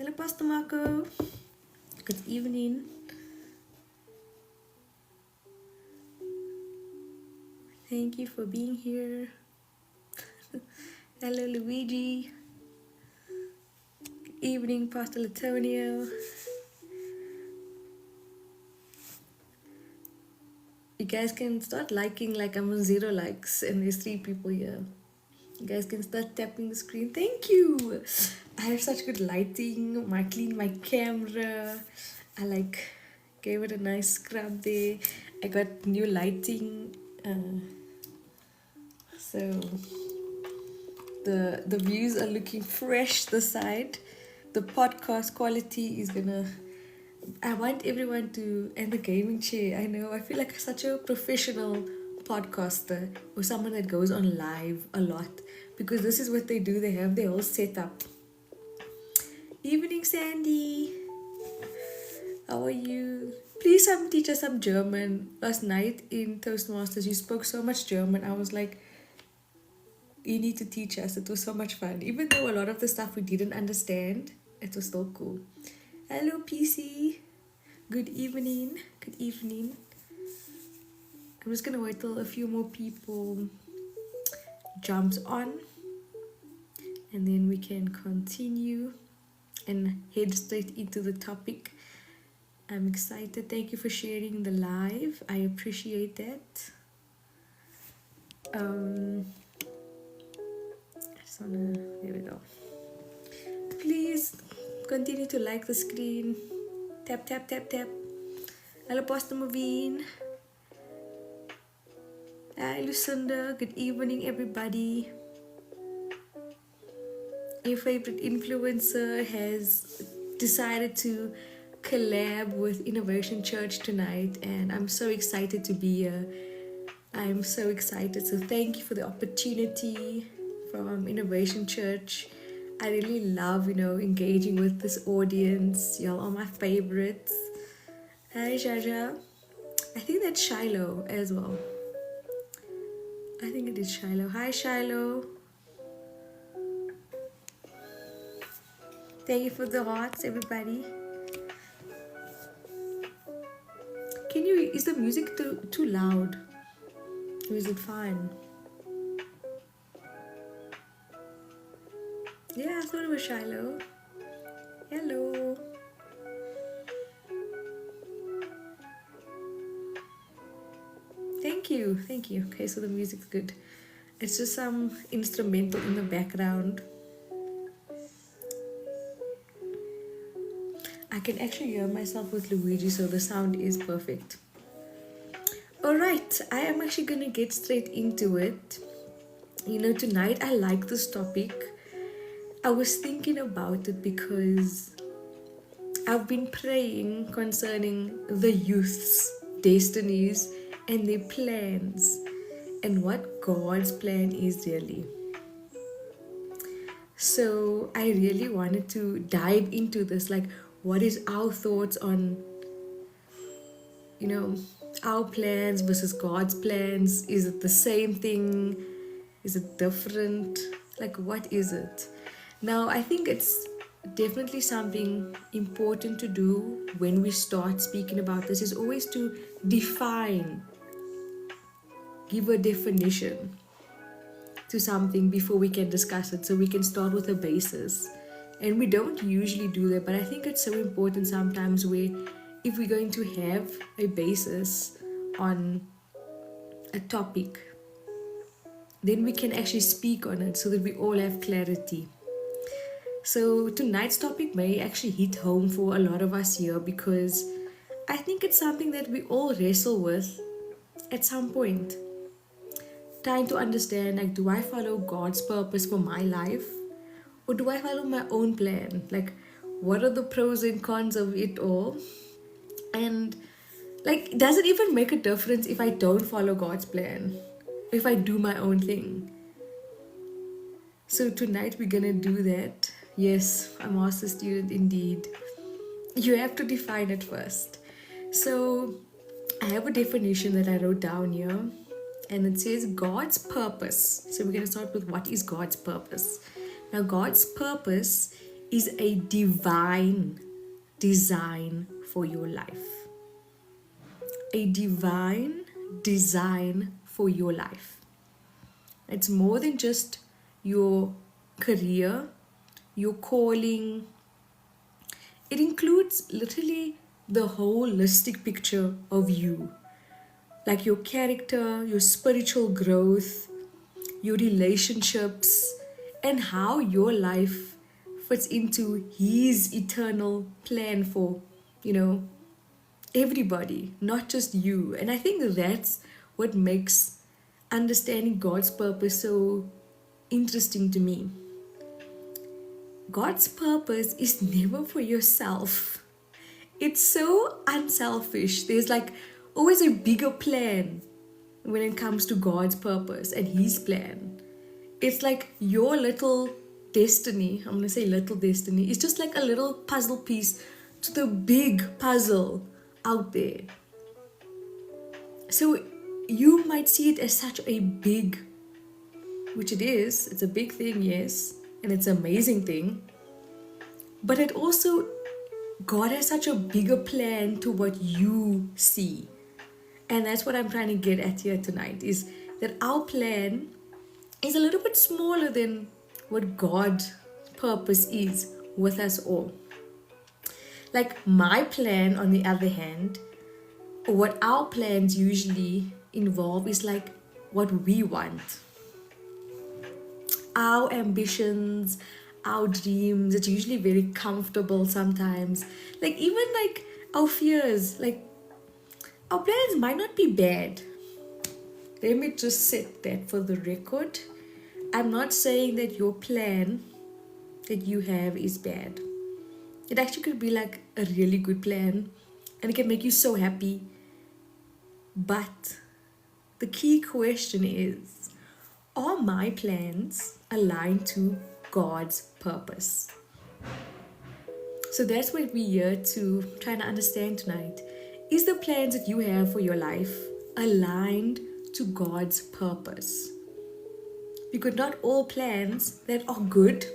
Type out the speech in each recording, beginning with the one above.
Hello, Pastor Marco. Good evening. Thank you for being here. Hello, Luigi. Good evening, Pastor Latonio. You guys can start liking, like I'm on 0 likes and there's 3 people here. You guys can start tapping the screen. Thank you. I have such good lighting. I cleaned my camera. I gave it a nice scrub there. I got new lighting. So the views are looking fresh this side. The podcast quality is gonna. I want everyone to, and the gaming chair. I know I feel like such a professional podcaster or someone that goes on live a lot, because this is what they do. They have their whole setup. Evening, Sandy. How are you? Please teach us some German. Last night in Toastmasters, you spoke so much German. I was like, you need to teach us. It was so much fun. Even though a lot of the stuff we didn't understand, it was still cool. Hello, PC. Good evening. Good evening. I'm just gonna wait till a few more people jumps on, and then we can continue and head straight into the topic. I'm excited. Thank you for sharing the live. I appreciate that. I just wanna, there we go. Please continue to like the screen. Tap, tap, tap, tap. Hello, Pastor Maveen. Hi, Lucinda. Good evening, everybody. Your favorite influencer has decided to collab with Innovation Church tonight, and I'm so excited to be here. I'm so excited. So thank you for the opportunity from Innovation Church. I really love, engaging with this audience. Y'all are my favorites. Hi, Jaja. I think that's Shiloh as well. I think it is Shiloh. Hi, Shiloh. Thank you for the hearts, everybody. Is the music too loud? Or is it fine? Yeah, I thought it was Shiloh. Hello. Thank you. Okay, so the music's good. It's just some instrumental in the background. I can actually hear myself with Luigi, so the sound is perfect. Alright, I am actually gonna get straight into it. Tonight I like this topic. I was thinking about it because I've been praying concerning the youth's destinies and their plans and what God's plan is really. So I really wanted to dive into this, like what is our thoughts on, our plans versus God's plans? Is it the same thing? Is it different? Like, what is it? Now, I think it's definitely something important to do when we start speaking about this, is always to define, give a definition to something before we can discuss it, so we can start with a basis. And we don't usually do that, but I think it's so important sometimes, where if we're going to have a basis on a topic, then we can actually speak on it so that we all have clarity. So tonight's topic may actually hit home for a lot of us here, because I think it's something that we all wrestle with at some point. Trying to understand, like, do I follow God's purpose for my life, or do I follow my own plan? Like, what are the pros and cons of it all? And like, does it even make a difference if I don't follow God's plan, if I do my own thing? So tonight we're gonna do that. Yes, a master's student indeed. You have to define it first. So I have a definition that I wrote down here, and it says God's purpose. So we're gonna start with what is God's purpose. Now, God's purpose is a divine design for your life. A divine design for your life. It's more than just your career, your calling. It includes literally the holistic picture of you, like your character, your spiritual growth, your relationships, and how your life fits into His eternal plan for, you know, everybody, not just you. And I think that's what makes understanding God's purpose so interesting to me. God's purpose is never for yourself. It's so unselfish. There's like always a bigger plan when it comes to God's purpose and His plan. It's like your little destiny, I'm gonna say little destiny, is just like a little puzzle piece to the big puzzle out there. So you might see it as such a big, which it is, it's a big thing, yes, and it's an amazing thing. But it also, God has such a bigger plan to what you see. And that's what I'm trying to get at here tonight, is that our plan is a little bit smaller than what God's purpose is with us all. Like my plan, on the other hand, or what our plans usually involve, is like what we want. Our ambitions, our dreams, it's usually very comfortable sometimes. Like even like our fears, like our plans might not be bad. Let me just set that for the record. I'm not saying that your plan that you have is bad. It actually could be like a really good plan and it can make you so happy. But the key question is, are my plans aligned to God's purpose? So that's what we're here to try to understand tonight. Is the plans that you have for your life aligned to God's purpose? Because not all plans that are good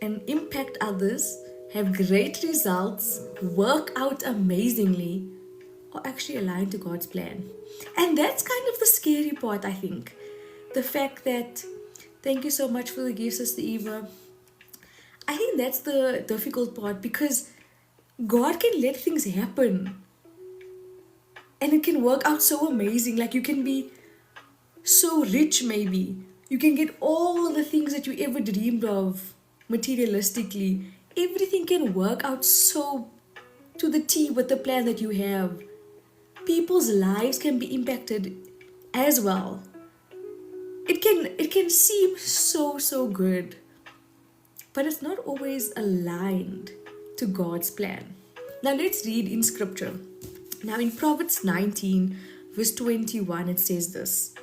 and impact others, have great results, work out amazingly, are actually aligned to God's plan. And that's kind of the scary part, I think. The fact that, thank you so much for the gift, Sister Eva. I think that's the difficult part, because God can let things happen and it can work out so amazing. Like you can be so rich, maybe. You can get all the things that you ever dreamed of materialistically. Everything can work out so to the T with the plan that you have. People's lives can be impacted as well. It can seem so good, but it's not always aligned to God's plan. Now let's read in scripture. Now in Proverbs 19 verse 21, it says this: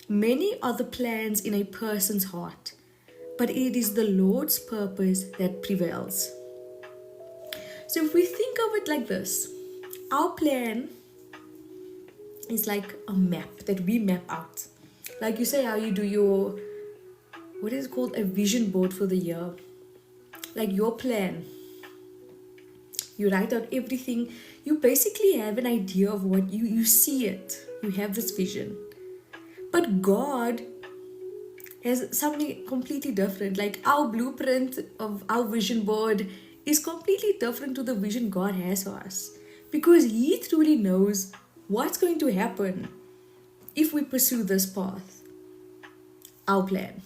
many are the plans in a person's heart, but it is the Lord's purpose that prevails. So if we think of it like this, our plan is like a map that we map out. Like you say how you do your, what is it called, a vision board for the year. Like your plan. You write out everything. You basically have an idea of what you see it. You have this vision. But God has something completely different. Like our blueprint of our vision board is completely different to the vision God has for us. Because He truly knows what's going to happen if we pursue this path. Our plan.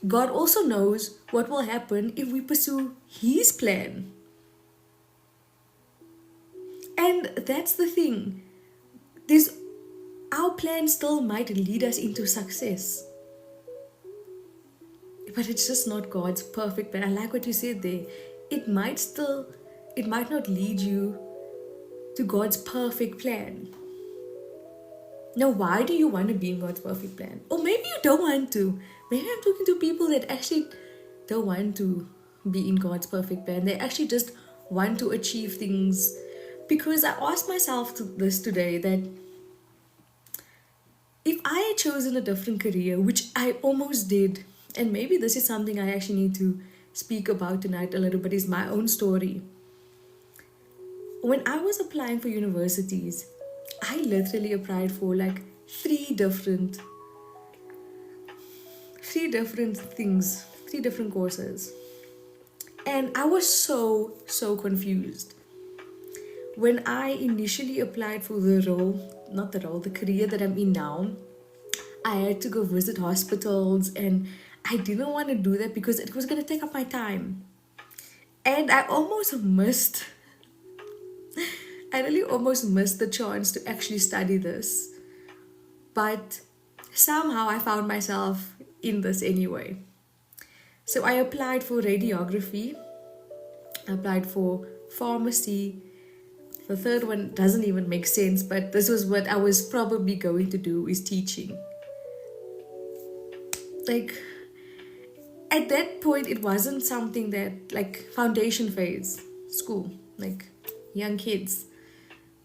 God also knows what will happen if we pursue His plan. And that's the thing. Our plan still might lead us into success. But it's just not God's perfect plan. I like what you said there. It might not lead you to God's perfect plan. Now, why do you want to be in God's perfect plan? Or maybe you don't want to. Maybe I'm talking to people that actually don't want to be in God's perfect plan. They actually just want to achieve things. Because I asked myself this today, that if I had chosen a different career, which I almost did, and maybe this is something I actually need to speak about tonight a little bit is my own story. When I was applying for universities, I literally applied for like three different things, three different courses. And I was so confused. When I initially applied for the career that I'm in now, I had to go visit hospitals and I didn't want to do that because it was going to take up my time. And I really almost missed the chance to actually study this. But somehow I found myself in this anyway. So I applied for radiography, I applied for pharmacy. The third one doesn't even make sense, but this was what I was probably going to do, is teaching. Like, at that point, it wasn't something that, like, foundation phase, school, like young kids.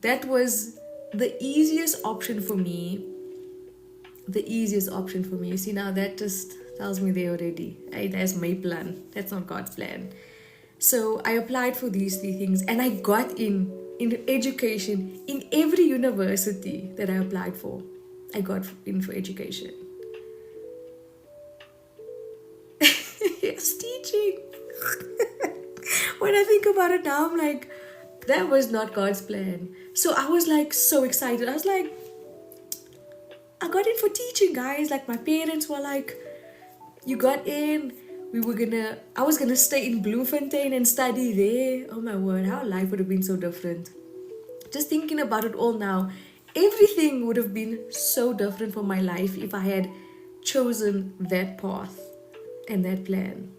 That was the easiest option for me. You see, now that just tells me there already. That's my plan. That's not God's plan. So I applied for these three things and I got in education in every university that I applied for. I got in for education. Yes, teaching. When I think about it now, I'm like, that was not God's plan. So I was like so excited. I was like, I got in for teaching, guys. Like, my parents were like, you got in. I was gonna stay in Bloemfontein and study there. Oh my word, how life would have been so different. Just thinking about it all now, everything would have been so different for my life if I had chosen that path and that plan.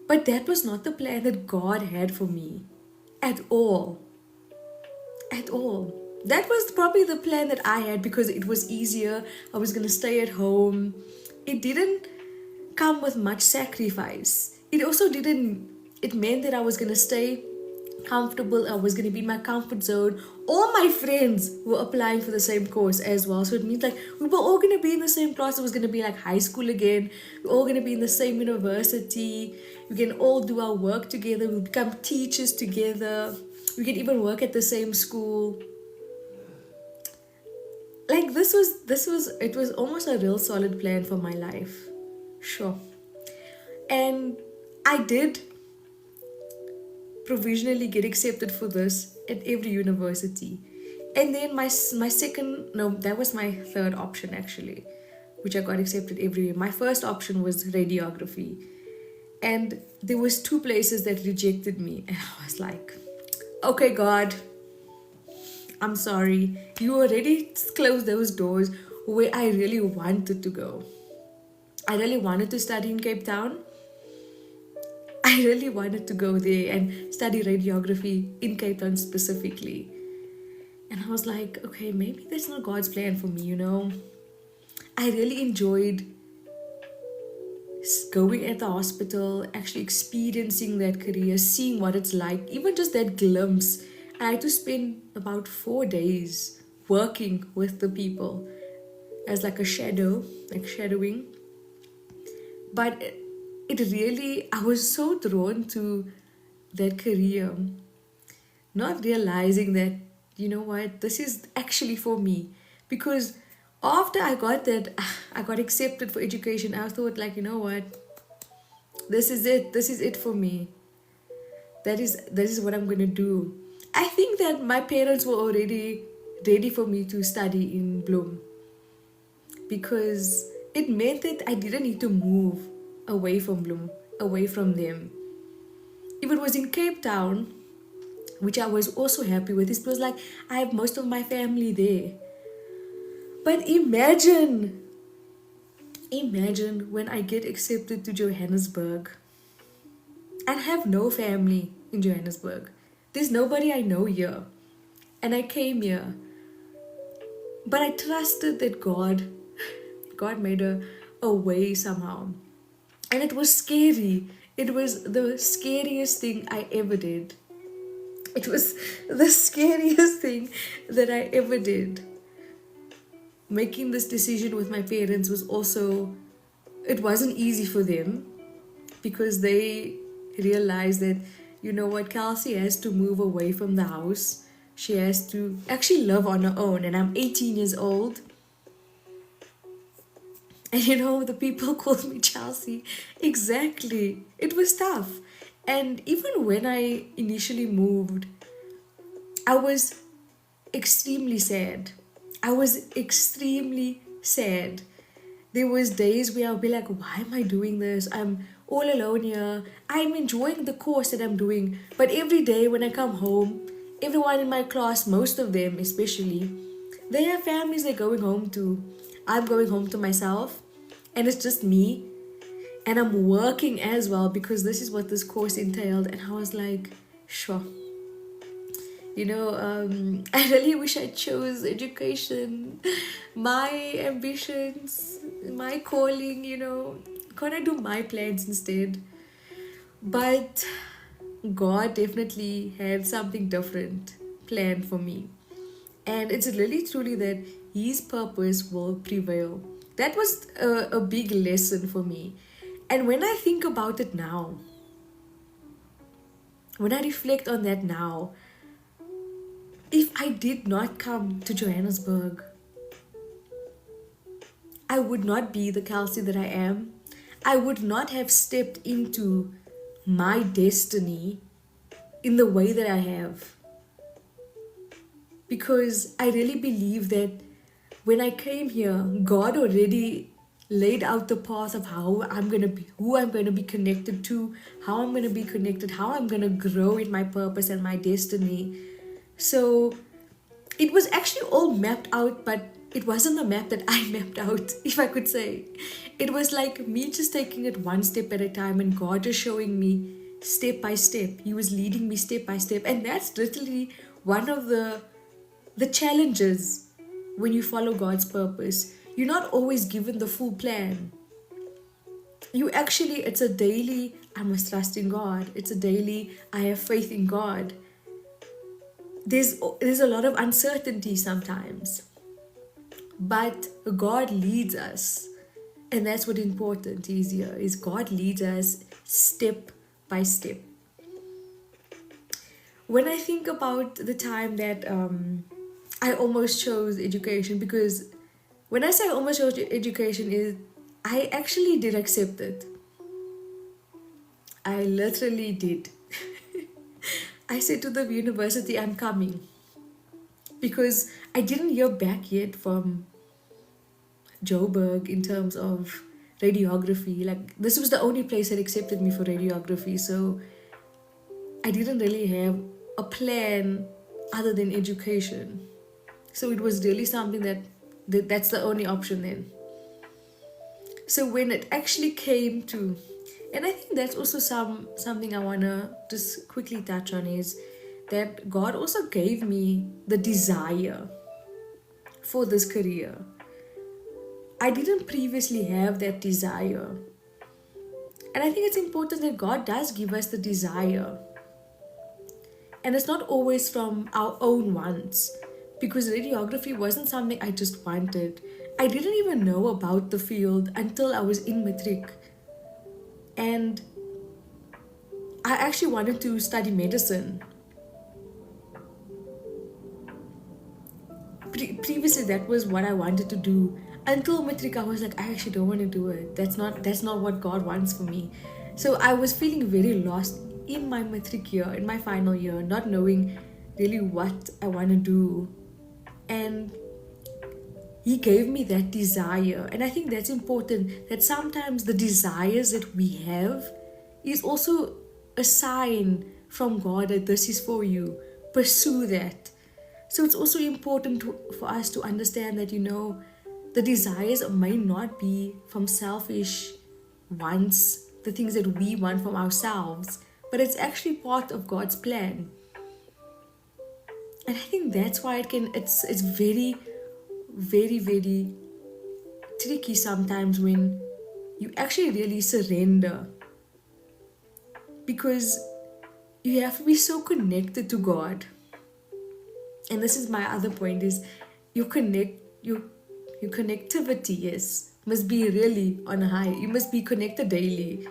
But that was not the plan that God had for me. At all. At all. That was probably the plan that I had because it was easier. I was gonna stay at home. It didn't come with much sacrifice. It meant that I was gonna stay comfortable. I was gonna be in my comfort zone. All my friends were applying for the same course as well. So it means like we were all gonna be in the same class. It was gonna be like high school again. We're all gonna be in the same university. We can all do our work together. We'll become teachers together. We can even work at the same school. Like it was almost a real solid plan for my life. Sure. And I did provisionally get accepted for this at every university. And then that was my third option actually, which I got accepted everywhere. My first option was radiography. And there was 2 places that rejected me. And I was like, okay, God, I'm sorry. You already closed those doors where I really wanted to go. I really wanted to study in Cape Town. I really wanted to go there and study radiography in Cape Town specifically. And I was like, okay, maybe that's not God's plan for me, I really enjoyed going at the hospital, actually experiencing that career, seeing what it's like, even just that glimpse. I had to spend about 4 days working with the people as like a shadow, like shadowing. But I was so drawn to that career, not realizing that, this is actually for me. Because after I got accepted for education, I thought like, this is it for me. That is what I'm going to do. I think that my parents were already ready for me to study in Bloem, because it meant that I didn't need to move away from Bloem, away from them. If it was in Cape Town, which I was also happy with, it was like I have most of my family there. But imagine when I get accepted to Johannesburg and have no family in Johannesburg. There's nobody I know here. And I came here. But I trusted that God made a way somehow. And it was scary. It was the scariest thing I ever did. It was the scariest thing that I ever did. Making this decision with my parents it wasn't easy for them. because they realize that, you know what, Kelsey has to move away from the house. She has to actually live on her own. And I'm 18 years old. And you know, the people called me Chelsea. Exactly. It was tough. And even when I initially moved, I was extremely sad. I was extremely sad. There was days where I'll be like, why am I doing this? I'm all alone here. I'm enjoying the course that I'm doing. But every day when I come home, everyone in my class, most of them especially, they have families they're going home to. I'm going home to myself. And it's just me. And I'm working as well because this is what this course entailed. And I was like, sure. You know, I really wish I chose education, my ambitions, my calling, you know. Can't I do my plans instead? But God definitely had something different planned for me. And it's really truly that His purpose will prevail. That was a big lesson for me. And when I think about it now, when I reflect on that now, if I did not come to Johannesburg, I would not be the Kelsey that I am. I would not have stepped into my destiny in the way that I have. Because I really believe that when I came here, God already laid out the path of how I'm going to be, who I'm going to be connected to, how I'm going to be connected, how I'm going to grow in my purpose and my destiny. So it was actually all mapped out, but it wasn't the map that I mapped out, if I could say. It was like me just taking it one step at a time and God just showing me step by step. He was leading me step by step. And that's literally one of the challenges when you follow God's purpose. You're not always given the full plan. It's a daily, I must trust in God. It's a daily, I have faith in God. There's a lot of uncertainty sometimes. But God leads us. And that's what important is here, is God leads us step by step. When I think about the time that I almost chose education, because when I say I almost chose education, I actually did accept it. I literally did. I said to the university, I'm coming. Because I didn't hear back yet from Joburg in terms of radiography. Like, this was the only place that accepted me for radiography. So I didn't really have a plan other than education. So it was really something that's the only option then. So when it actually came to, and I think that's also something I want to just quickly touch on, is that God also gave me the desire for this career. I didn't previously have that desire. And I think it's important that God does give us the desire. And it's not always from our own wants, because radiography wasn't something I just wanted. I didn't even know about the field until I was in matric. And I actually wanted to study medicine. Previously, that was what I wanted to do. Until matric, I was like, I actually don't want to do it. That's not what God wants for me. So I was feeling very lost in my matric year, in my final year, not knowing really what I want to do. And He gave me that desire. And I think that's important, that sometimes the desires that we have is also a sign from God that this is for you. Pursue that. So it's also important for us to understand that, the desires may not be from selfish wants, the things that we want from ourselves, but it's actually part of God's plan. And I think that's why it's very, very, very tricky sometimes when you actually really surrender, because you have to be so connected to God. And this is my other point, is your connectivity, yes, must be really on high. You must be connected daily.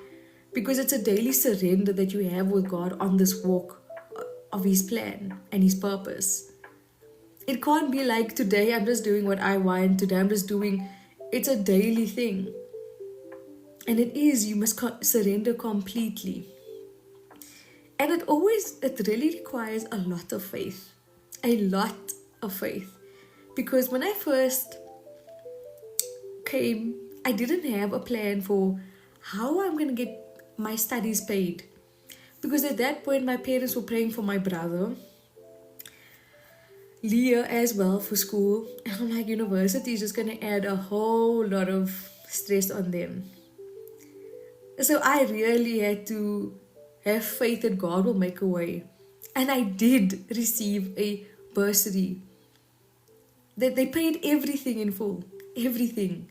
because it's a daily surrender that you have with God on this walk of His plan and His purpose. It can't be like today I'm just doing what I want, today I'm just doing, it's a daily thing. And it is, you must surrender completely. And it really requires a lot of faith. A lot of faith. Because when I first came, I didn't have a plan for how I'm going to get my studies paid. Because at that point, my parents were praying for my brother, Leah, as well, for school. And I'm like, university is just going to add a whole lot of stress on them. So I really had to have faith that God will make a way. And I did receive a bursary. That they paid everything in full. Everything.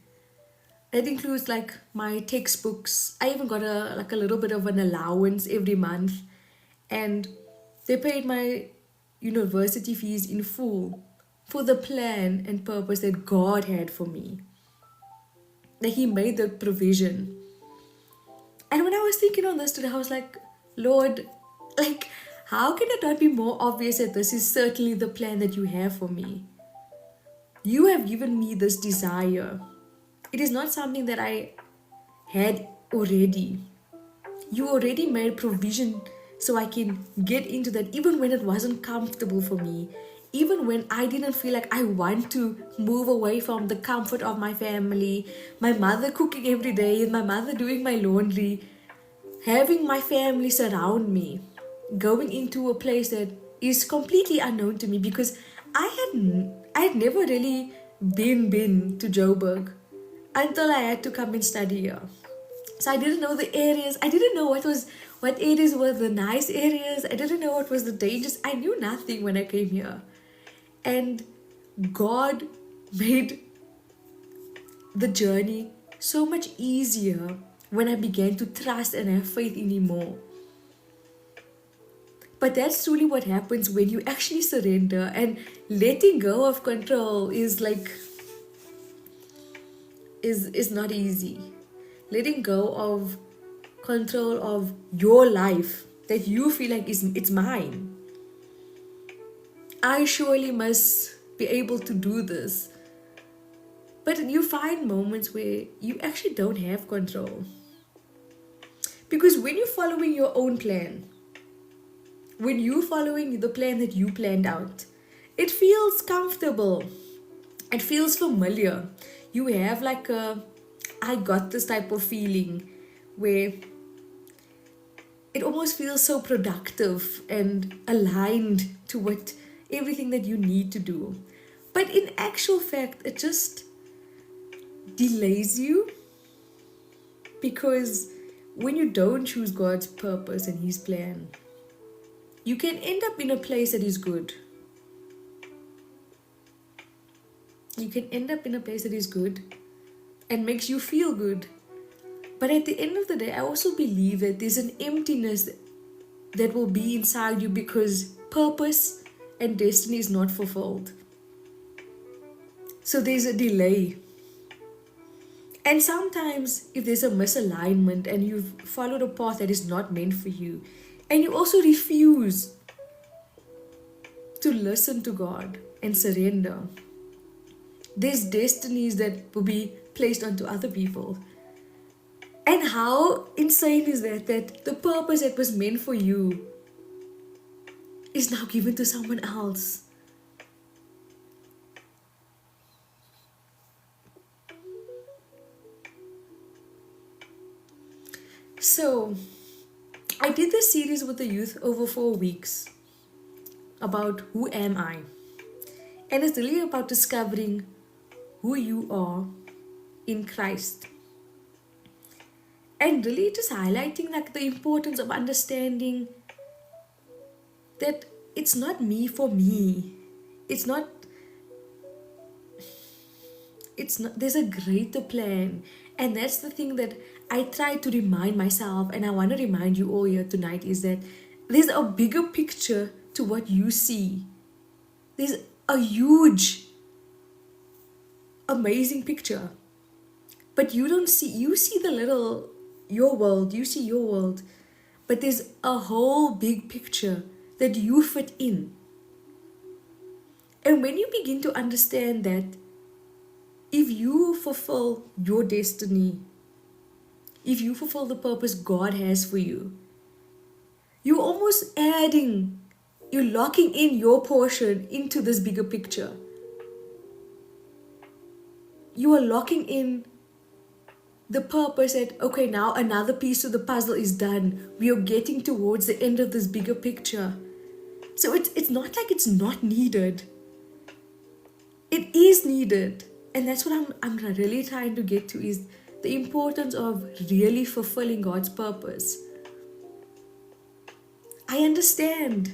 That includes like my textbooks. I even got a little bit of an allowance every month. And they paid my university fees in full for the plan and purpose that God had for me. That He made the provision. And when I was thinking on this today, I was like, Lord, like, how can it not be more obvious that this is certainly the plan that you have for me? You have given me this desire. It is not something that I had already. You already made provision so I can get into that, even when it wasn't comfortable for me. Even when I didn't feel like I want to move away from the comfort of my family, my mother cooking every day, and my mother doing my laundry, having my family surround me, going into a place that is completely unknown to me, because I had never really been to Joburg until I had to come and study here. So I didn't know the areas. I didn't know what areas were the nice areas. I didn't know what was the dangers. I knew nothing when I came here. And God made the journey so much easier when I began to trust and have faith in Him more. But that's truly what happens when you actually surrender, and letting go of control is not easy. Letting go of control of your life that you feel like it's mine. I surely must be able to do this. But you find moments where you actually don't have control. Because when you're following your own plan, when you're following the plan that you planned out, it feels comfortable. It feels familiar. You have like I got this type of feeling where it almost feels so productive and aligned to what everything that you need to do. But in actual fact, it just delays you, because when you don't choose God's purpose and His plan, you can end up in a place that is good. You can end up in a place that is good and makes you feel good. But at the end of the day, I also believe that there's an emptiness that will be inside you because purpose and destiny is not fulfilled. So there's a delay. And sometimes if there's a misalignment and you've followed a path that is not meant for you, and you also refuse to listen to God and surrender, there's destinies that will be placed onto other people. And how insane is that the purpose that was meant for you is now given to someone else? So, I did this series with the youth over 4 weeks about who am I? And it's really about discovering who you are in Christ. And really just highlighting like the importance of understanding that it's not me for me. It's not, there's a greater plan. And that's the thing that I try to remind myself, and I want to remind you all here tonight, is that there's a bigger picture to what you see. There's a huge, amazing picture. But you don't see, you see the little your world, you see your world, but there's a whole big picture that you fit in. And when you begin to understand that if you fulfill your destiny, if you fulfill the purpose God has for you, you're almost adding, you're locking in your portion into this bigger picture. You are locking in the purpose that, okay, now another piece of the puzzle is done. We are getting towards the end of this bigger picture. So it's not like it's not needed. It is needed. And that's what I'm really trying to get to, is the importance of really fulfilling God's purpose. I understand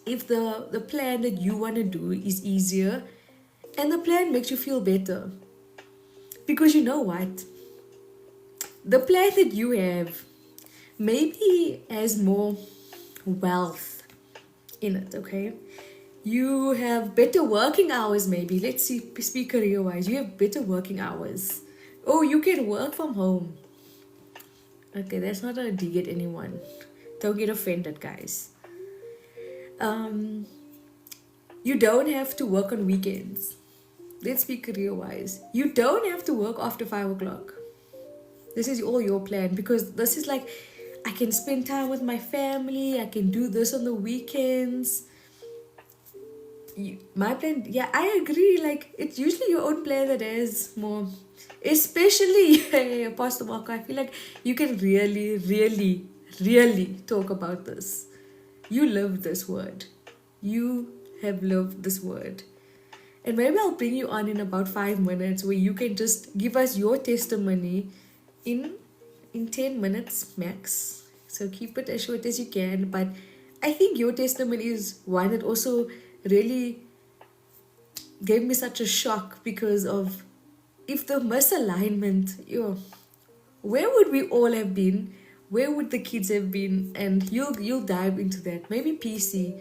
if the plan that you want to do is easier and the plan makes you feel better. Because you know what? The plan that you have maybe has more wealth in it, okay? You have better working hours, maybe. Let's speak career-wise. You have better working hours. Oh, you can work from home. Okay, that's not a dig at anyone. Don't get offended, guys. You don't have to work on weekends. Let's be career-wise. You don't have to work after 5 o'clock. This is all your plan, because this is like, I can spend time with my family. I can do this on the weekends. My plan, yeah, I agree. Like, it's usually your own plan that has more. Especially, Pastor Marco, I feel like you can really, really, really talk about this. You live this word. You have lived this word. And maybe I'll bring you on in about 5 minutes where you can just give us your testimony in 10 minutes max. So keep it as short as you can. But I think your testimony is one that also really gave me such a shock, because of, if the misalignment, where would we all have been? Where would the kids have been? And you'll dive into that. Maybe PC.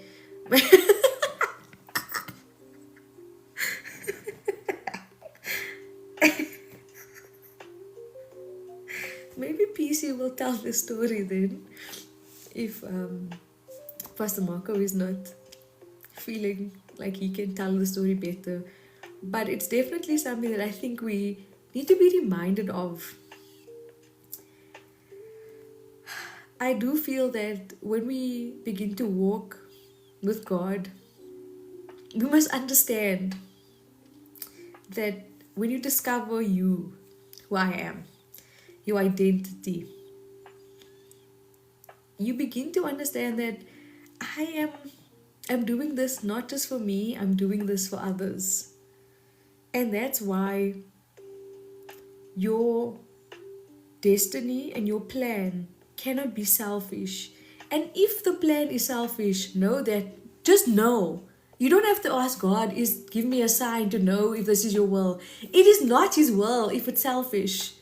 Maybe PC will tell the story then, if Pastor Marco is not feeling like he can tell the story better. But it's definitely something that I think we need to be reminded of. I do feel that when we begin to walk with God, we must understand that when you discover you, who I am, your identity, you begin to understand that I'm doing this not just for me, I'm doing this for others. And that's why your destiny and your plan cannot be selfish. And if the plan is selfish, just know. You don't have to ask God, give me a sign to know if this is your will. It is not His will if it's selfish.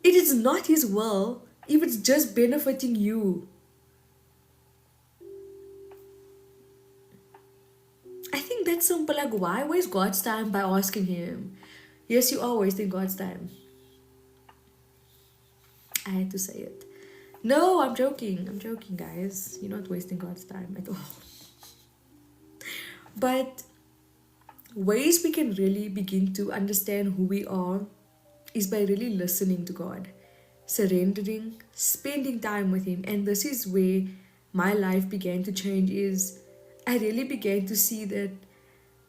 It is not His will if it's just benefiting you. I think that's simple. Like, why waste God's time by asking Him? Yes, you are wasting God's time. I had to say it. No, I'm joking. I'm joking, guys. You're not wasting God's time at all. But ways we can really begin to understand who we are is by really listening to God, surrendering, spending time with Him. And this is where my life began to change, is I really began to see that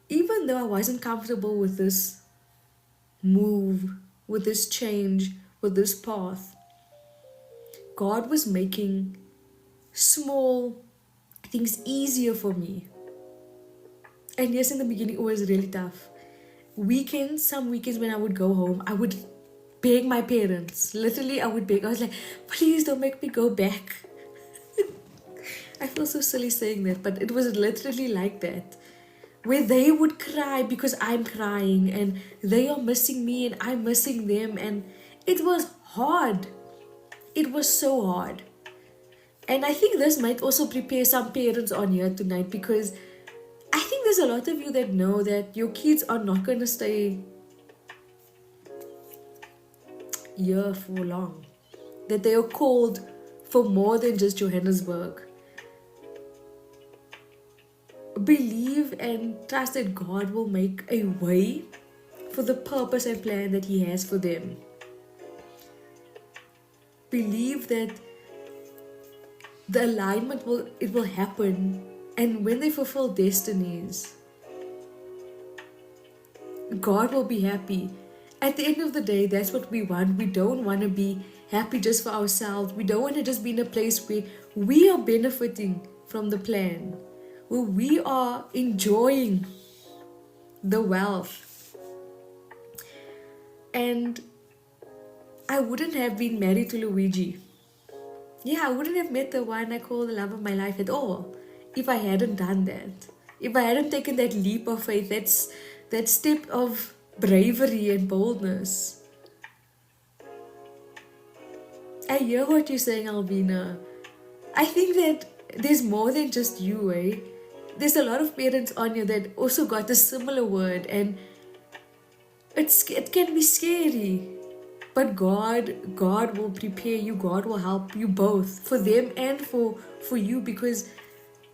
even though I wasn't comfortable with this move, with this change, with this path, God was making small things easier for me. And yes, in the beginning, it was really tough. Some weekends when I would go home, I would beg my parents. Literally, I would beg. I was like, please don't make me go back. I feel so silly saying that, but it was literally like that. Where they would cry because I'm crying, and they are missing me and I'm missing them. And it was hard. It was so hard. And I think this might also prepare some parents on here tonight, because I think there's a lot of you that know that your kids are not going to stay here for long. that they are called for more than just Johannesburg. Believe and trust that God will make a way for the purpose and plan that He has for them. Believe that the alignment will happen, and when they fulfill destinies, God will be happy. At the end of the day, that's what we want. We don't want to be happy just for ourselves. We don't want to just be in a place where we are benefiting from the plan, where we are enjoying the wealth. And I wouldn't have been married to Luigi. Yeah, I wouldn't have met the one I call the love of my life at all if I hadn't done that. If I hadn't taken that leap of faith, that step of bravery and boldness. I hear what you're saying, Albina. I think that there's more than just you, eh? There's a lot of parents on here that also got a similar word, and it can be scary. But God will prepare you. God will help you both, for them and for you, because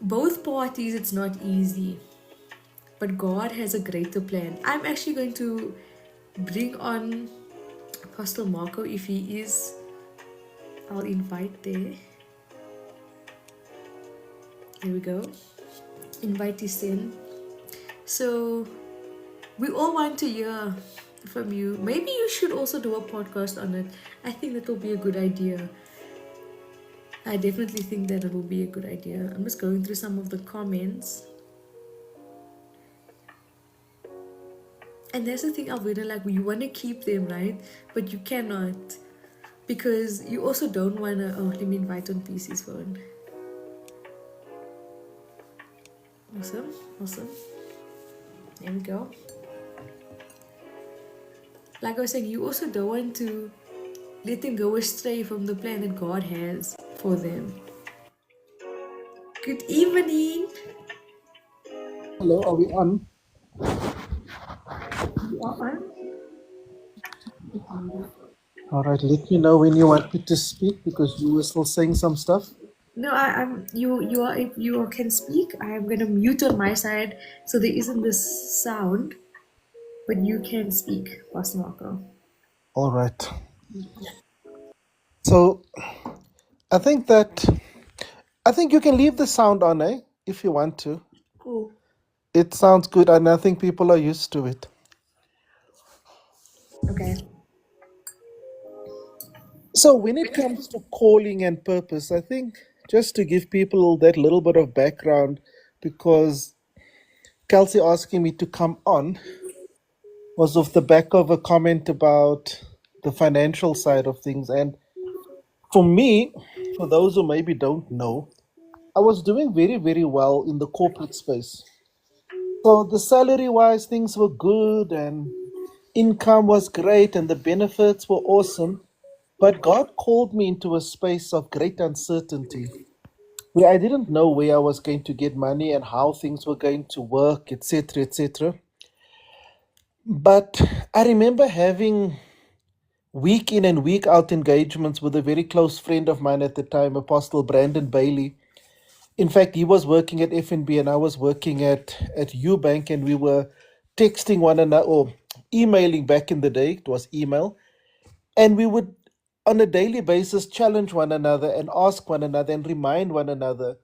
both parties, it's not easy. But God has a greater plan. I'm actually going to bring on Apostle Marco if he is. I'll invite there. Here we go. Invite is in. So we all want to hear from you. Maybe you should also do a podcast on it. I think that will be a good idea. I definitely think that it will be a good idea. I'm just going through some of the comments. And that's the thing, Alvina, like, you want to keep them, right? But you cannot, because you also don't want to. Oh, let me invite on PC's phone. Awesome. There we go. Like I was saying, you also don't want to let them go astray from the plan that God has for them. Good evening. Hello, are we on? All right, let me know when you want me to speak because you were still saying some stuff. No, I'm you are, if you can speak, I'm gonna mute on my side so there isn't this sound, but you can speak, Pastor Marco. All right. So I think you can leave the sound on, if you want to. Cool. It sounds good, and I think people are used to it. Okay. So when it comes to calling and purpose, I think just to give people that little bit of background, because Kelsey asking me to come on was off the back of a comment about the financial side of things. And for me, for those who maybe don't know, I was doing very, very well in the corporate space. So the salary wise, things were good and income was great and the benefits were awesome. But God called me into a space of great uncertainty where I didn't know where I was going to get money and how things were going to work, etc., etc. But I remember having week in and week out engagements with a very close friend of mine at the time, Apostle Brandon Bailey. In fact, he was working at FNB and I was working at Ubank, and we were texting one another or emailing back in the day. It was email. And we would, on a daily basis, challenge one another and ask one another and remind one another,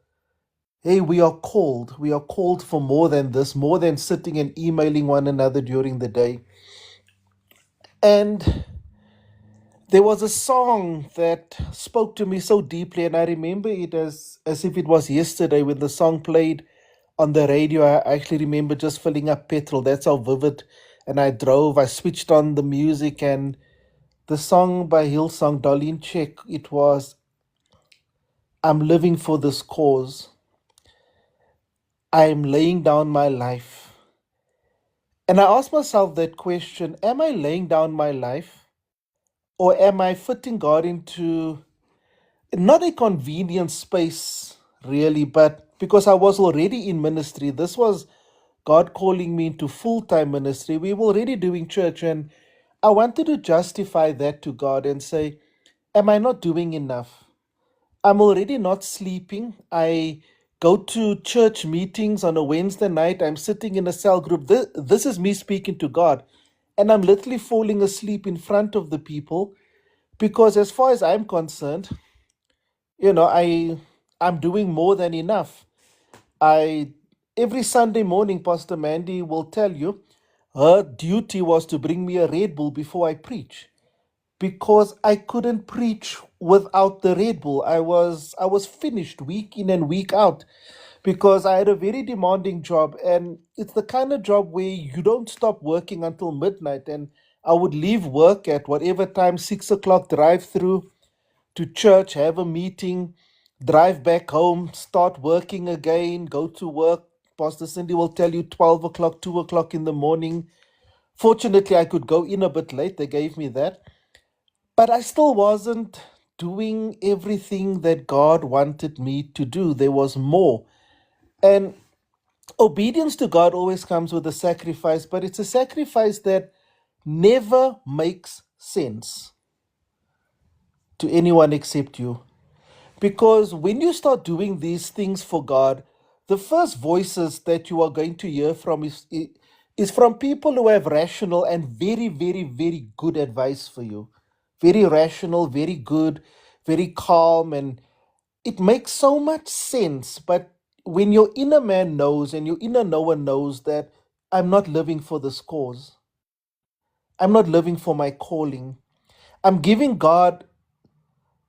hey, we are called. We are called for more than this, more than sitting and emailing one another during the day. And there was a song that spoke to me so deeply, and I remember it as if it was yesterday when the song played on the radio. I actually remember just filling up petrol. That's how vivid. And I drove, I switched on the music, and the song by Hillsong, Darlene Check, it was, I'm living for this cause. I'm laying down my life. And I asked myself that question, am I laying down my life? Or am I fitting God into not a convenient space really, but because I was already in ministry, this was God calling me into full-time ministry. We were already doing church, and I wanted to justify that to God and say, Am I not doing enough? I'm already not sleeping. I go to church meetings on a Wednesday night. I'm sitting in a cell group. This is me speaking to God. And I'm literally falling asleep in front of the people because, as far as I'm concerned, I'm doing more than enough. I Every Sunday morning, Pastor Mandy will tell you her duty was to bring me a Red Bull before I preach because I couldn't preach without the Red Bull. I was finished week in and week out because I had a very demanding job, and it's the kind of job where you don't stop working until midnight. And I would leave work at whatever time, 6 o'clock, drive through to church, have a meeting, drive back home, start working again, go to work. Pastor Cindy will tell you 12 o'clock, 2 o'clock in the morning. Fortunately, I could go in a bit late. They gave me that. But I still wasn't doing everything that God wanted me to do. There was more. And obedience to God always comes with a sacrifice, but it's a sacrifice that never makes sense to anyone except you. Because when you start doing these things for God, the first voices that you are going to hear from is from people who have rational and very, very, very good advice for you. Very rational, very good, very calm, and it makes so much sense. But when your inner man knows and your inner knower knows that I'm not living for this cause, I'm not living for my calling, I'm giving God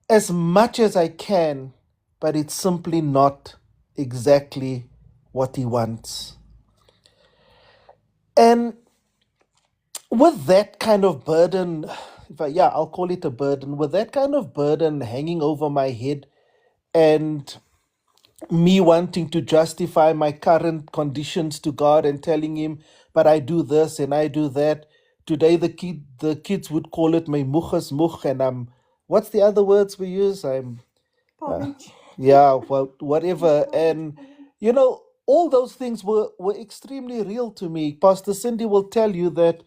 as much as I can, but it's simply not exactly what He wants. And with that kind of burden, I'll call it a burden, with that kind of burden hanging over my head, and me wanting to justify my current conditions to God and telling Him, but I do this and I do that. Today the kids would call it my muchas much, and I'm what's the other words we use? Yeah, well, whatever. And all those things were extremely real to me. Pastor Cindy will tell you that,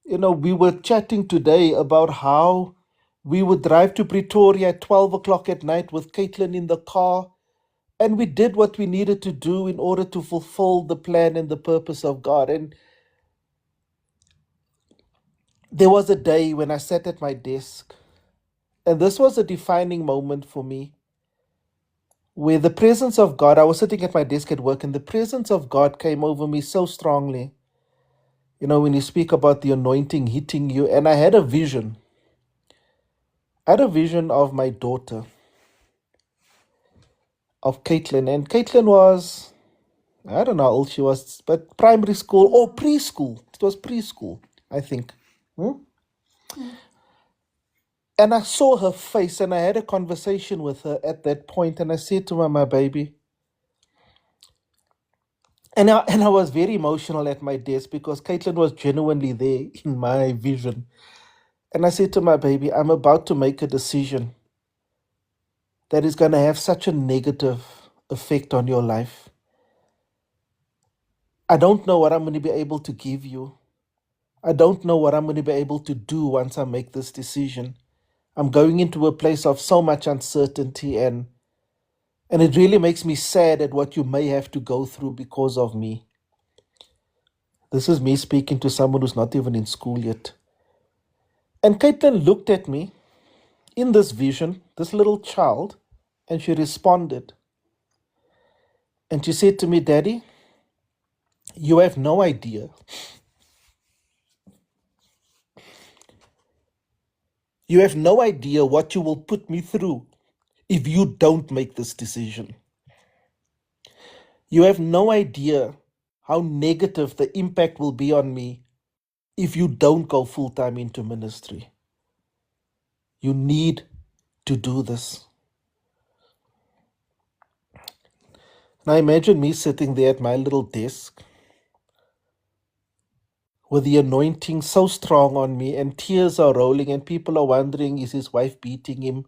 we were chatting today about how we would drive to Pretoria at 12 o'clock at night with Caitlin in the car, and we did what we needed to do in order to fulfill the plan and the purpose of God. And there was a day when I sat at my desk, and this was a defining moment for me, where the presence of God, I was sitting at my desk at work, and the presence of God came over me so strongly. When you speak about the anointing hitting you, and I had a vision. I had a vision of my daughter, of Caitlin, and Caitlin was, I don't know how old she was, but primary school or preschool. It was preschool, I think. Hmm? And I saw her face, and I had a conversation with her at that point, and I said to her, my baby, and I was very emotional at my desk because Caitlin was genuinely there in my vision. And I said to my baby, I'm about to make a decision that is going to have such a negative effect on your life. I don't know what I'm going to be able to give you. I don't know what I'm going to be able to do once I make this decision. I'm going into a place of so much uncertainty, and it really makes me sad at what you may have to go through because of me. This is me speaking to someone who's not even in school yet. And Caitlin looked at me in this vision, this little child, and she responded. And she said to me, Daddy, you have no idea. You have no idea what you will put me through if you don't make this decision. You have no idea how negative the impact will be on me if you don't go full time into ministry. You need to do this. Now imagine me sitting there at my little desk with the anointing so strong on me, and tears are rolling, and people are wondering, is his wife beating him?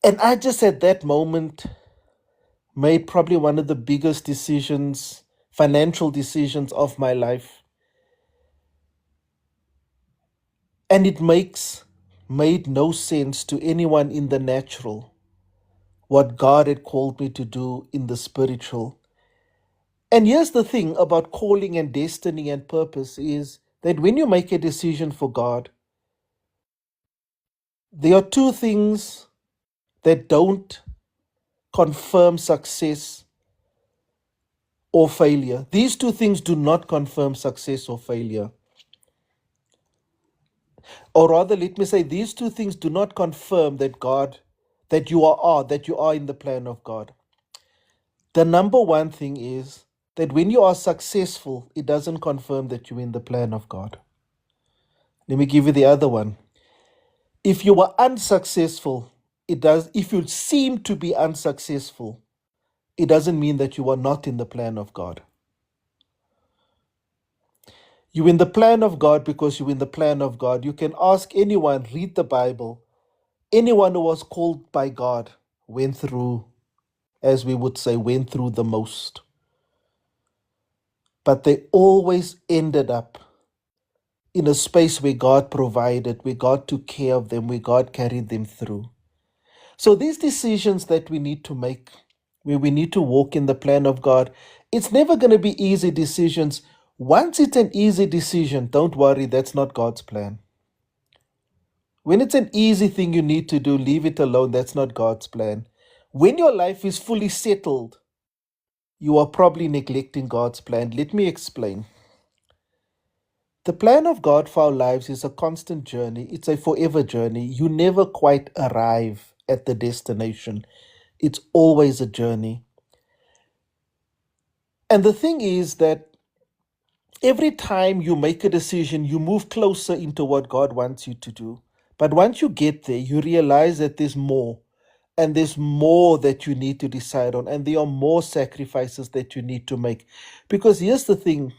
And I just at that moment made probably one of the biggest decisions, financial decisions of my life. And it makes made no sense to anyone in the natural what God had called me to do in the spiritual. And here's the thing about calling and destiny and purpose is that when you make a decision for God, there are two things that don't confirm success or failure. These two things do not confirm success or failure. Or rather, let me say, these two things do not confirm that you are in the plan of God. The number one thing is that when you are successful, it doesn't confirm that you're in the plan of God. Let me give you the other one. If you are unsuccessful, if you seem to be unsuccessful, it doesn't mean that you are not in the plan of God. You're in the plan of God because you're in the plan of God. You can ask anyone, read the Bible. Anyone who was called by God went through, as we would say, went through the most. But they always ended up in a space where God provided, where God took care of them, where God carried them through. So these decisions that we need to make, where we need to walk in the plan of God, it's never going to be easy decisions. Once it's an easy decision, don't worry, that's not God's plan. When it's an easy thing you need to do, leave it alone. That's not God's plan. When your life is fully settled, you are probably neglecting God's plan. Let me explain. The plan of God for our lives is a constant journey. It's a forever journey. You never quite arrive at the destination. It's always a journey. And the thing is that every time you make a decision, you move closer into what God wants you to do. But once you get there, you realize that there's more. And there's more that you need to decide on. And there are more sacrifices that you need to make. Because here's the thing.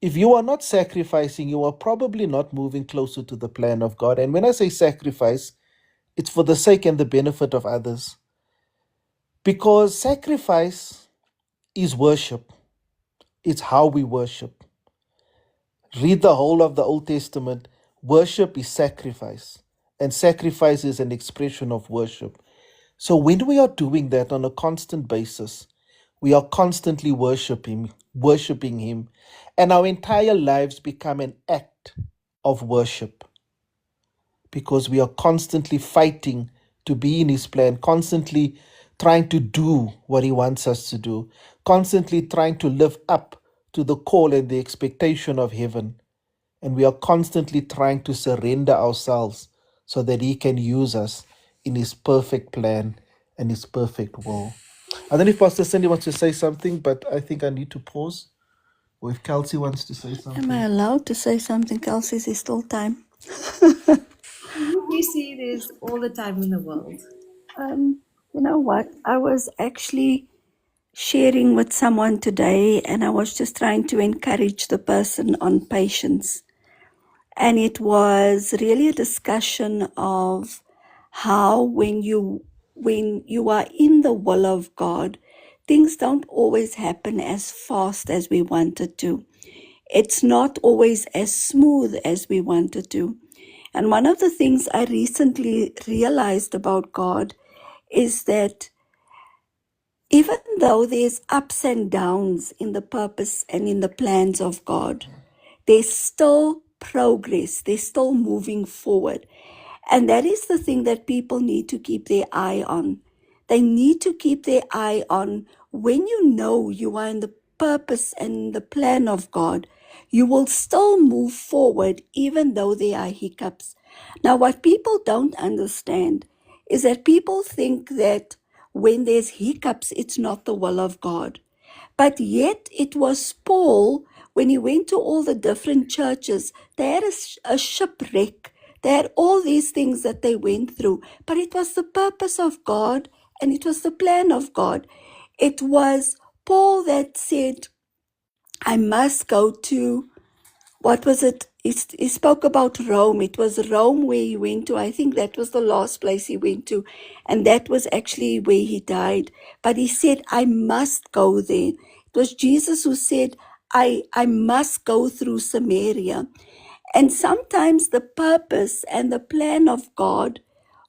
If you are not sacrificing, you are probably not moving closer to the plan of God. And when I say sacrifice, it's for the sake and the benefit of others. Because sacrifice is worship. It's how we worship. Read the whole of the Old Testament. Worship is sacrifice. And sacrifice is an expression of worship. So when we are doing that on a constant basis, we are constantly worshiping him, and our entire lives become an act of worship because we are constantly fighting to be in his plan, constantly trying to do what he wants us to do, constantly trying to live up to the call and the expectation of heaven. And we are constantly trying to surrender ourselves so that he can use us in his perfect plan and his perfect will. I don't know if Pastor Cindy wants to say something, but I think I need to pause. Or if Kelsey wants to say Am I something. allowed to say something, Kelsey? Is there still time? We see this all the time in the world. You know what? I was actually sharing with someone today, and I was just trying to encourage the person on patience. And it was really a discussion of how when you are in the will of God, things don't always happen as fast as we want it to. It's not always as smooth as we want it to. And one of the things I recently realized about God is that even though there's ups and downs in the purpose and in the plans of God, there's still progress, there's still moving forward. And that is the thing that people need to keep their eye on. They need to keep their eye on when you know you are in the purpose and the plan of God, you will still move forward even though there are hiccups. Now, what people don't understand is that people think that when there's hiccups, it's not the will of God. But yet it was Paul, when he went to all the different churches, they had a shipwreck. They had all these things that they went through. But it was the purpose of God and it was the plan of God. It was Paul that said, I must go to, what was it? He spoke about Rome. It was Rome where he went to. I think that was the last place he went to. And that was actually where he died. But he said, I must go there. It was Jesus who said, I must go through Samaria. And sometimes the purpose and the plan of God,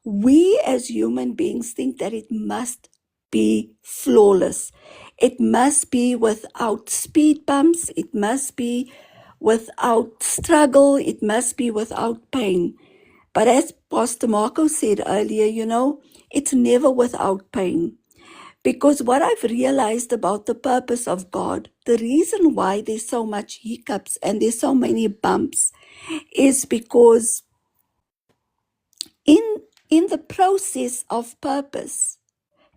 we as human beings think that it must be flawless. It must be without speed bumps. It must be without struggle. It must be without pain. But as Pastor Marco said earlier, it's never without pain. Because what I've realized about the purpose of God, the reason why there's so much hiccups and there's so many bumps is because in the process of purpose,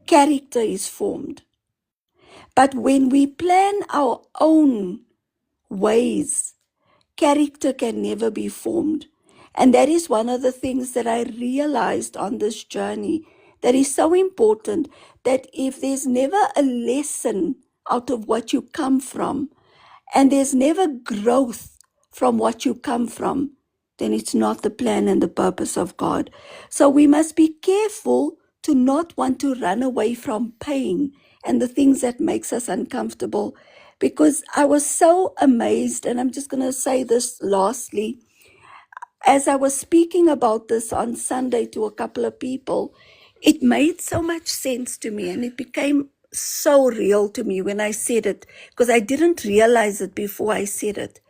character is formed. But when we plan our own ways, character can never be formed. And that is one of the things that I realized on this journey that is so important, that if there's never a lesson out of what you come from, and there's never growth from what you come from, then it's not the plan and the purpose of God. So we must be careful to not want to run away from pain and the things that makes us uncomfortable. Because I was so amazed, and I'm just going to say this lastly, as I was speaking about this on Sunday to a couple of people, it made so much sense to me, and it became so real to me when I said it, because I didn't realize it before I said it,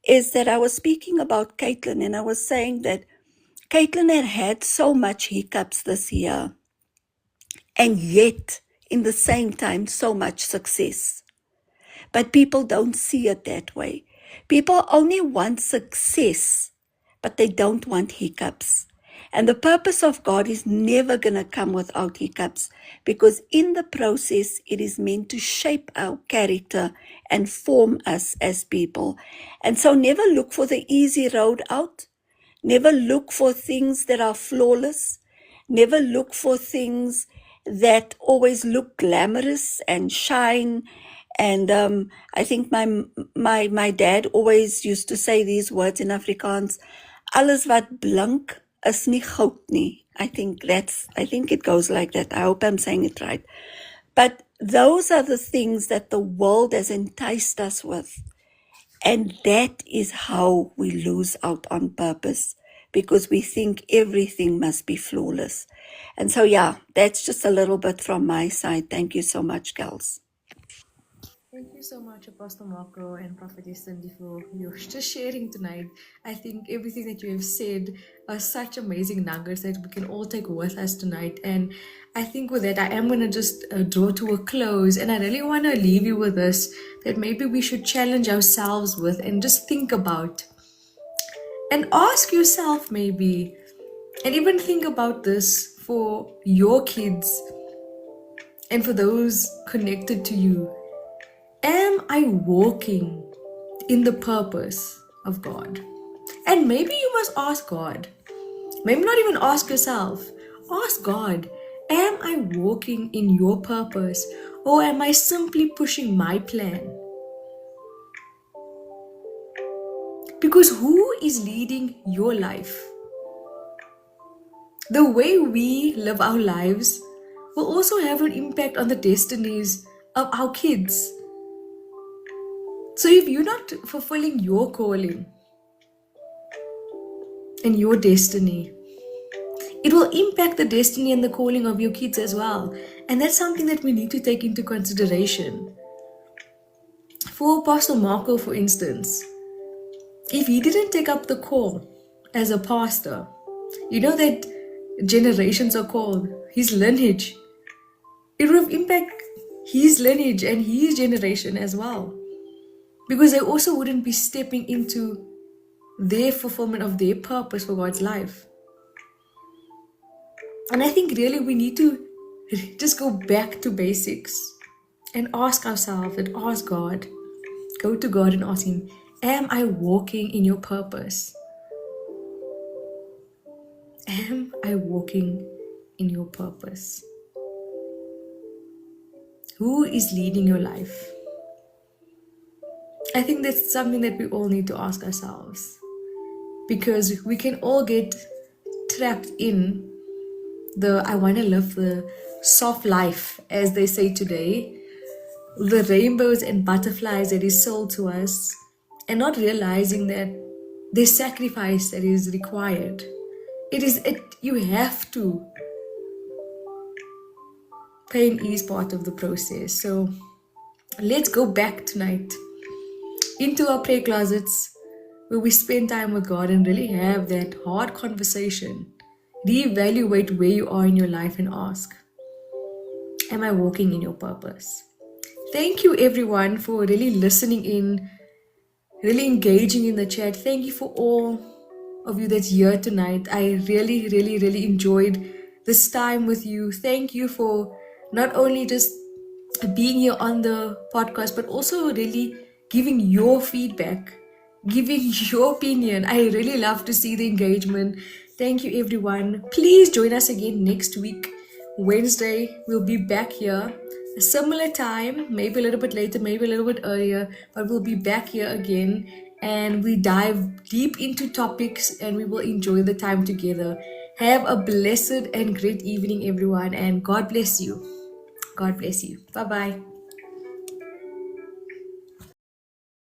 is that I was speaking about Caitlin, and I was saying that Caitlin had so much hiccups this year, and yet in the same time so much success. But people don't see it that way. People only want success, but they don't want hiccups. And the purpose of God is never going to come without hiccups, because in the process, it is meant to shape our character and form us as people. And so never look for the easy road out. Never look for things that are flawless. Never look for things that always look glamorous and shine. And I think my dad always used to say these words in Afrikaans: alles wat blink is nie goud nie. I think it goes like that. I hope I'm saying it right. But those are the things that the world has enticed us with. And that is how we lose out on purpose, because we think everything must be flawless. And so, yeah, that's just a little bit from my side. Thank you so much, girls. Thank you so much, Apostle Marco and Prophetess Cindy, for your just sharing tonight. I think everything that you have said are such amazing nuggets that we can all take with us tonight. And I think with that, I am going to just draw to a close. And I really want to leave you with this, that maybe we should challenge ourselves with and just think about and ask yourself maybe, and even think about this for your kids and for those connected to you. Am I walking in the purpose of God? And maybe you must ask God. Maybe not even ask yourself. Ask God, am I walking in your purpose, or am I simply pushing my plan? Because who is leading your life? The way we live our lives will also have an impact on the destinies of our kids. So if you're not fulfilling your calling and your destiny, it will impact the destiny and the calling of your kids as well. And that's something that we need to take into consideration. For Apostle Marco, for instance, if he didn't take up the call as a pastor, you know that generations are called, his lineage, it would have impacted his lineage and his generation as well. Because they also wouldn't be stepping into their fulfillment of their purpose for God's life. And I think really we need to just go back to basics and ask ourselves and ask God. Go to God and ask Him, am I walking in your purpose? Am I walking in your purpose? Who is leading your life? I think that's something that we all need to ask ourselves, because we can all get trapped in the I want to live the soft life, as they say today, the rainbows and butterflies that is sold to us, and not realizing that There's sacrifice that is required. You have to. Pain is part of the process. So let's go back tonight into our prayer closets where we spend time with God and really have that hard conversation. Reevaluate where you are in your life and ask, am I walking in your purpose? Thank you everyone for really listening in, really engaging in the chat. Thank you for all of you that's here tonight. I really, really, really enjoyed this time with you. Thank you for not only just being here on the podcast, but also really giving your feedback, giving your opinion. I really love to see the engagement. Thank you, everyone. Please join us again next week, Wednesday. We'll be back here, a similar time, maybe a little bit later, maybe a little bit earlier, but we'll be back here again and we dive deep into topics and we will enjoy the time together. Have a blessed and great evening, everyone, and God bless you. God bless you. Bye bye.